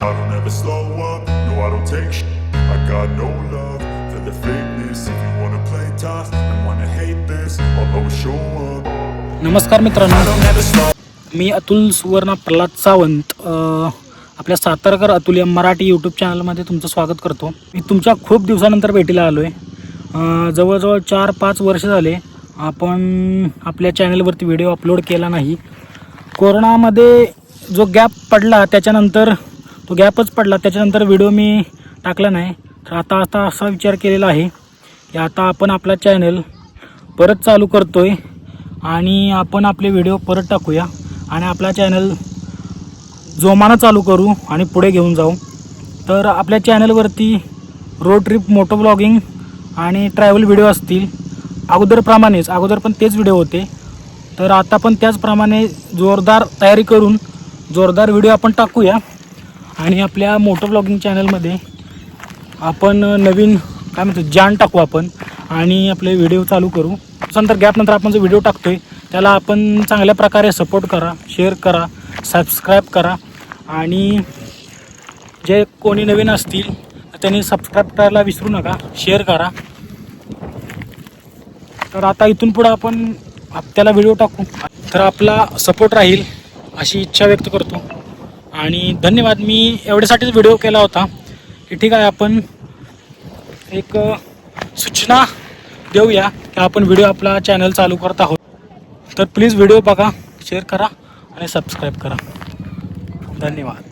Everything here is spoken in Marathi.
I don't ever slow up, no I don't take shit. I got no love for the fakeness. If you wanna play tough and wanna hate this, I'll always show up. नमस्कार मित्रांनो, मी अतुल सुवर्ण प्रल्हाद सावंत आपल्या सातारकर अतुल या मराठी यूट्यूब चॅनलमध्ये तुमचं स्वागत करतो. मी तुमच्या खूप दिवसानंतर भेटीला आलो आहे. जवळजवळ 4-5 वर्ष झाले आपण आपल्या चॅनलवरती व्हिडिओ अपलोड केला नाही. कोरोनामध्ये जो गॅप पडला त्याच्यानंतर तो गॅपच पडला, त्याच्यानंतर व्हिडिओ मी टाकला नाही. तर आता असा विचार केलेला आहे की आता आपण आपला चॅनल परत चालू करतो आहे आणि आपण आपले व्हिडिओ परत टाकूया आणि आपला चॅनल जोमानं चालू करू आणि पुढे घेऊन जाऊ. तर आपल्या चॅनलवरती रोड ट्रिप, मोटो ब्लॉगिंग आणि ट्रॅव्हल व्हिडिओ असतील. अगोदर पण तेच व्हिडिओ होते. तर आता पण त्याचप्रमाणे जोरदार तयारी करून जोरदार व्हिडिओ आपण टाकूया आणि आपल्या मोटो ब्लॉगिंग चॅनलमध्ये आपण नवीन जान टाकू आपण आणि आपले व्हिडिओ चालू करू. नंतर गॅपनंतर आपण जो व्हिडिओ टाकतो आहे त्याला आपण चांगल्या प्रकारे सपोर्ट करा, शेअर करा, सबस्क्राईब करा आणि जे कोणी नवीन असतील तर त्यांनी सबस्क्राईब करायला विसरू नका, शेअर करा. तर आता इथून पुढं आपण हप्त्याला व्हिडिओ टाकू, तर आपला सपोर्ट राहील अशी इच्छा व्यक्त करतो आणि धन्यवाद. मी एवढ्यासाठीच व्हिडिओ केला होता की ठीक आहे, आपण एक सूचना देऊया की आपण व्हिडिओ आपला चॅनल चालू करत आहोत. तर प्लीज व्हिडिओ बघा, शेअर करा आणि सबस्क्राईब करा. धन्यवाद.